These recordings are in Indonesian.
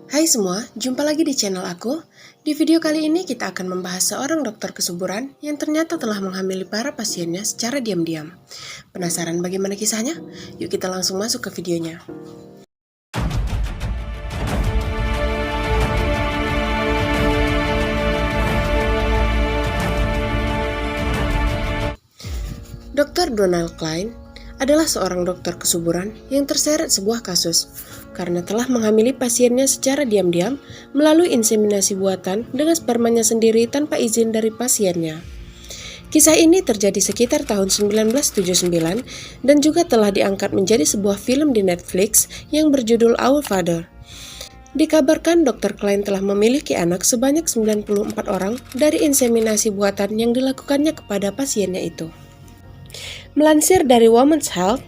Hai semua, jumpa lagi di channel aku. Di video kali ini kita akan membahas seorang dokter kesuburan yang ternyata telah menghamili para pasiennya secara diam-diam. Penasaran bagaimana kisahnya? Yuk kita langsung masuk ke videonya. Dr. Donald Klein adalah seorang dokter kesuburan yang terseret sebuah kasus karena telah menghamili pasiennya secara diam-diam melalui inseminasi buatan dengan spermanya sendiri tanpa izin dari pasiennya. Kisah ini terjadi sekitar tahun 1979 dan juga telah diangkat menjadi sebuah film di Netflix yang berjudul Our Father. Dikabarkan Dr. Klein telah memiliki anak sebanyak 94 orang dari inseminasi buatan yang dilakukannya kepada pasiennya itu. Melansir dari Women's Health,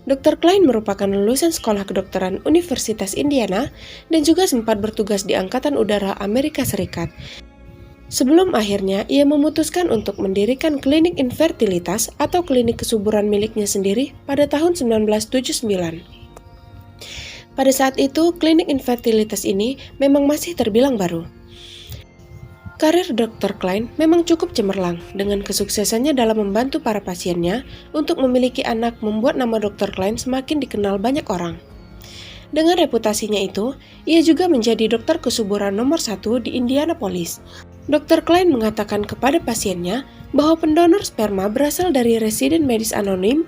Dr. Klein merupakan lulusan sekolah kedokteran Universitas Indiana dan juga sempat bertugas di Angkatan Udara Amerika Serikat. Sebelum akhirnya ia memutuskan untuk mendirikan klinik infertilitas atau klinik kesuburan miliknya sendiri pada tahun 1979. Pada saat itu, klinik infertilitas ini memang masih terbilang baru. Karir Dr. Klein memang cukup cemerlang dengan kesuksesannya dalam membantu para pasiennya untuk memiliki anak membuat nama Dr. Klein semakin dikenal banyak orang. Dengan reputasinya itu, ia juga menjadi dokter kesuburan nomor 1 di Indianapolis. Dr. Klein mengatakan kepada pasiennya bahwa pendonor sperma berasal dari residen medis anonim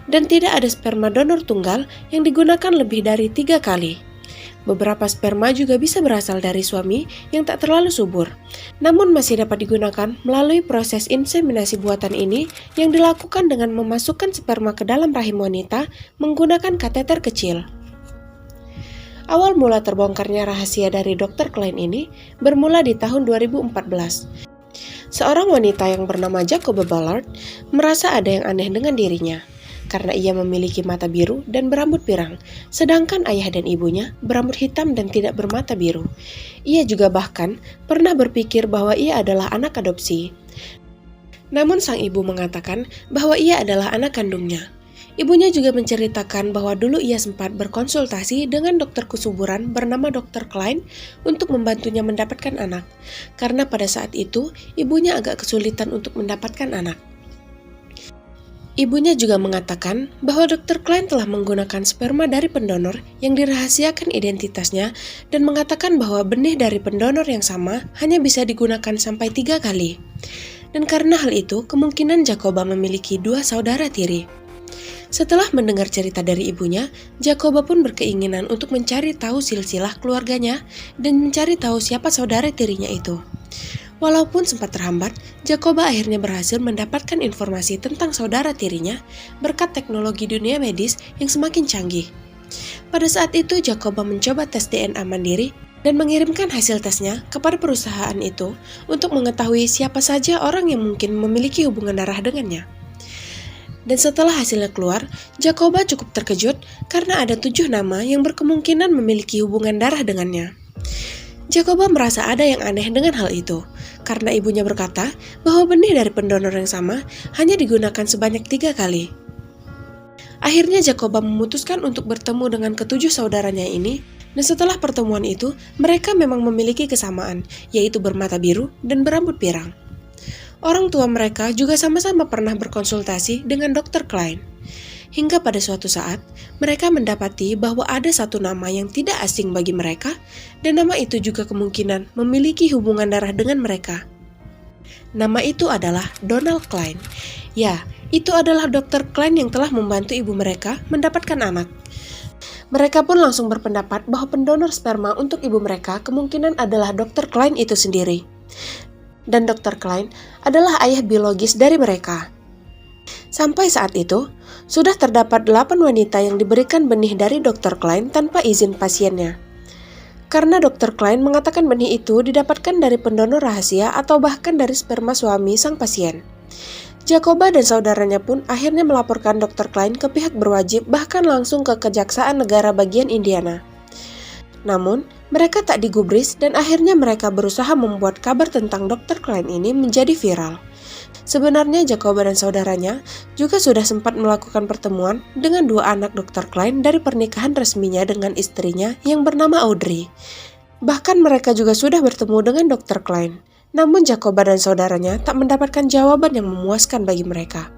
dan tidak ada sperma donor tunggal yang digunakan lebih dari 3 kali. Beberapa sperma juga bisa berasal dari suami yang tak terlalu subur, namun masih dapat digunakan melalui proses inseminasi buatan ini yang dilakukan dengan memasukkan sperma ke dalam rahim wanita menggunakan kateter kecil. Awal mula terbongkarnya rahasia dari Dr. Klein ini bermula di tahun 2014. Seorang wanita yang bernama Jacoba Ballard merasa ada yang aneh dengan dirinya, karena ia memiliki mata biru dan berambut pirang, sedangkan ayah dan ibunya berambut hitam dan tidak bermata biru. Ia juga bahkan pernah berpikir bahwa ia adalah anak adopsi. Namun sang ibu mengatakan bahwa ia adalah anak kandungnya. Ibunya juga menceritakan bahwa dulu ia sempat berkonsultasi dengan dokter kesuburan bernama Dr. Klein untuk membantunya mendapatkan anak, karena pada saat itu ibunya agak kesulitan untuk mendapatkan anak. Ibunya juga mengatakan bahwa Dr. Klein telah menggunakan sperma dari pendonor yang dirahasiakan identitasnya dan mengatakan bahwa benih dari pendonor yang sama hanya bisa digunakan sampai 3 kali. Dan karena hal itu, kemungkinan Jacoba memiliki 2 saudara tiri. Setelah mendengar cerita dari ibunya, Jacoba pun berkeinginan untuk mencari tahu silsilah keluarganya dan mencari tahu siapa saudara tirinya itu. Walaupun sempat terhambat, Jacoba akhirnya berhasil mendapatkan informasi tentang saudara tirinya berkat teknologi dunia medis yang semakin canggih. Pada saat itu, Jacoba mencoba tes DNA mandiri dan mengirimkan hasil tesnya kepada perusahaan itu untuk mengetahui siapa saja orang yang mungkin memiliki hubungan darah dengannya. Dan setelah hasilnya keluar, Jacoba cukup terkejut karena ada 7 nama yang berkemungkinan memiliki hubungan darah dengannya. Jacoba merasa ada yang aneh dengan hal itu, karena ibunya berkata bahwa benih dari pendonor yang sama hanya digunakan sebanyak 3 kali. Akhirnya Jacoba memutuskan untuk bertemu dengan ke-7 saudaranya ini, dan setelah pertemuan itu, mereka memang memiliki kesamaan, yaitu bermata biru dan berambut pirang. Orang tua mereka juga sama-sama pernah berkonsultasi dengan Dr. Klein. Hingga pada suatu saat, mereka mendapati bahwa ada satu nama yang tidak asing bagi mereka, dan nama itu juga kemungkinan memiliki hubungan darah dengan mereka. Nama itu adalah Donald Klein. Ya, itu adalah Dr. Klein yang telah membantu ibu mereka mendapatkan anak. Mereka pun langsung berpendapat bahwa pendonor sperma untuk ibu mereka kemungkinan adalah Dr. Klein itu sendiri. Dan Dr. Klein adalah ayah biologis dari mereka. Sampai saat itu, sudah terdapat 8 wanita yang diberikan benih dari Dr. Klein tanpa izin pasiennya. Karena Dr. Klein mengatakan benih itu didapatkan dari pendonor rahasia atau bahkan dari sperma suami sang pasien. Jacoba dan saudaranya pun akhirnya melaporkan Dr. Klein ke pihak berwajib bahkan langsung ke Kejaksaan Negara bagian Indiana. Namun, mereka tak digubris dan akhirnya mereka berusaha membuat kabar tentang Dr. Klein ini menjadi viral. Sebenarnya Jacoba dan saudaranya juga sudah sempat melakukan pertemuan dengan dua anak Dr. Klein dari pernikahan resminya dengan istrinya yang bernama Audrey. Bahkan mereka juga sudah bertemu dengan Dr. Klein. Namun Jacoba dan saudaranya tak mendapatkan jawaban yang memuaskan bagi mereka.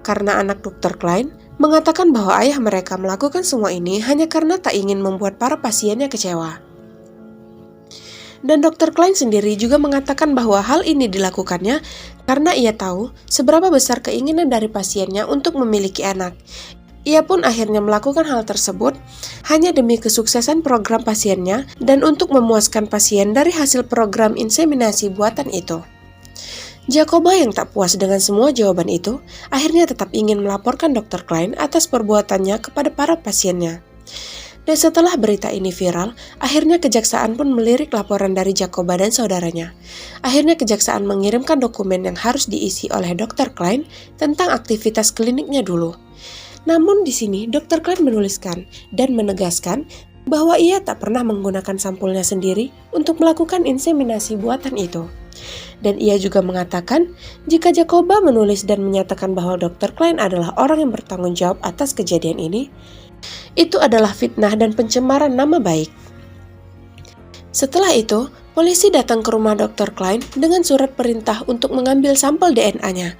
Karena anak Dr. Klein mengatakan bahwa ayah mereka melakukan semua ini hanya karena tak ingin membuat para pasiennya kecewa. Dan Dr. Klein sendiri juga mengatakan bahwa hal ini dilakukannya karena ia tahu seberapa besar keinginan dari pasiennya untuk memiliki anak. Ia pun akhirnya melakukan hal tersebut hanya demi kesuksesan program pasiennya dan untuk memuaskan pasien dari hasil program inseminasi buatan itu. Jacoba yang tak puas dengan semua jawaban itu, akhirnya tetap ingin melaporkan Dr. Klein atas perbuatannya kepada para pasiennya. Dan setelah berita ini viral, akhirnya kejaksaan pun melirik laporan dari Jacoba dan saudaranya. Akhirnya kejaksaan mengirimkan dokumen yang harus diisi oleh Dr. Klein tentang aktivitas kliniknya dulu. Namun di sini Dr. Klein menuliskan dan menegaskan bahwa ia tak pernah menggunakan sampulnya sendiri untuk melakukan inseminasi buatan itu. Dan ia juga mengatakan jika Jacoba menulis dan menyatakan bahwa Dr. Klein adalah orang yang bertanggung jawab atas kejadian ini, itu adalah fitnah dan pencemaran nama baik. Setelah itu, polisi datang ke rumah Dr. Klein dengan surat perintah untuk mengambil sampel DNA-nya.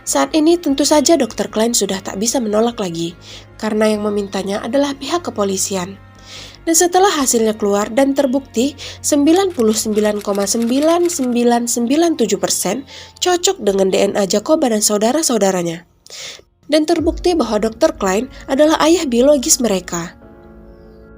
Saat ini tentu saja Dr. Klein sudah tak bisa menolak lagi, karena yang memintanya adalah pihak kepolisian. Dan setelah hasilnya keluar dan terbukti 99,9997% cocok dengan DNA Jacoba dan saudara-saudaranya. Dan terbukti bahwa Dr. Klein adalah ayah biologis mereka.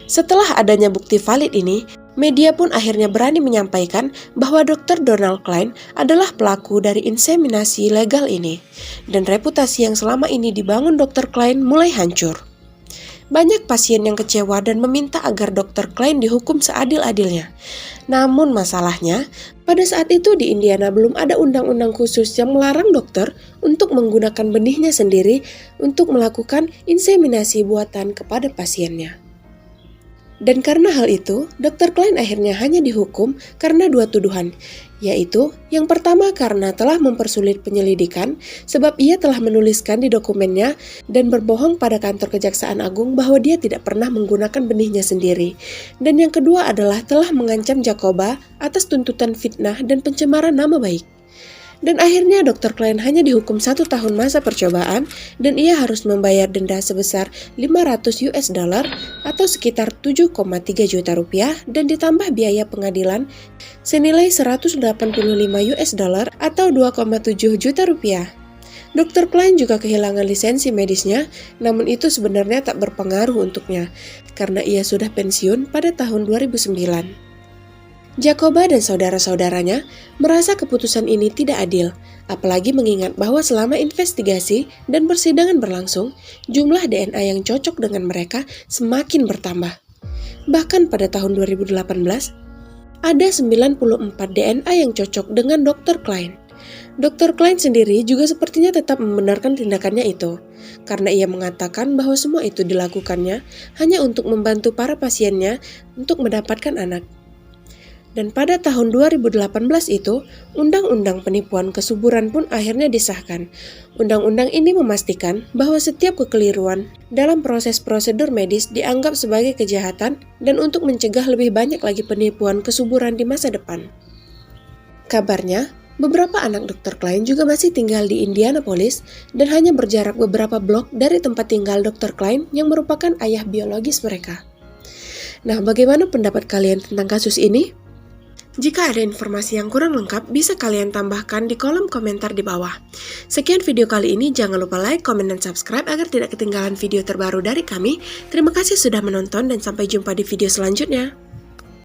Setelah adanya bukti valid ini, media pun akhirnya berani menyampaikan bahwa Dr. Donald Klein adalah pelaku dari inseminasi legal ini. Dan reputasi yang selama ini dibangun Dr. Klein mulai hancur. Banyak pasien yang kecewa dan meminta agar Dr. Klein dihukum seadil-adilnya. Namun masalahnya, pada saat itu di Indiana belum ada undang-undang khusus yang melarang dokter untuk menggunakan benihnya sendiri untuk melakukan inseminasi buatan kepada pasiennya. Dan karena hal itu, Dr. Klein akhirnya hanya dihukum karena dua tuduhan, yaitu yang pertama karena telah mempersulit penyelidikan sebab ia telah menuliskan di dokumennya dan berbohong pada kantor Kejaksaan Agung bahwa dia tidak pernah menggunakan benihnya sendiri. Dan yang kedua adalah telah mengancam Jacoba atas tuntutan fitnah dan pencemaran nama baik. Dan akhirnya Dr. Klein hanya dihukum 1 tahun masa percobaan dan ia harus membayar denda sebesar $500 atau sekitar 7,3 juta rupiah dan ditambah biaya pengadilan senilai $185 atau 2,7 juta rupiah. Dr. Klein juga kehilangan lisensi medisnya, namun itu sebenarnya tak berpengaruh untuknya karena ia sudah pensiun pada tahun 2009. Jacoba dan saudara-saudaranya merasa keputusan ini tidak adil, apalagi mengingat bahwa selama investigasi dan persidangan berlangsung, jumlah DNA yang cocok dengan mereka semakin bertambah. Bahkan pada tahun 2018, ada 94 DNA yang cocok dengan Dr. Klein. Dr. Klein sendiri juga sepertinya tetap membenarkan tindakannya itu, karena ia mengatakan bahwa semua itu dilakukannya hanya untuk membantu para pasiennya untuk mendapatkan anak. Dan pada tahun 2018 itu, Undang-Undang Penipuan Kesuburan pun akhirnya disahkan. Undang-undang ini memastikan bahwa setiap kekeliruan dalam proses prosedur medis dianggap sebagai kejahatan dan untuk mencegah lebih banyak lagi penipuan kesuburan di masa depan. Kabarnya, beberapa anak Dr. Klein juga masih tinggal di Indianapolis dan hanya berjarak beberapa blok dari tempat tinggal Dr. Klein yang merupakan ayah biologis mereka. Nah, bagaimana pendapat kalian tentang kasus ini? Jika ada informasi yang kurang lengkap, bisa kalian tambahkan di kolom komentar di bawah. Sekian video kali ini, jangan lupa like, komen, dan subscribe agar tidak ketinggalan video terbaru dari kami. Terima kasih sudah menonton dan sampai jumpa di video selanjutnya.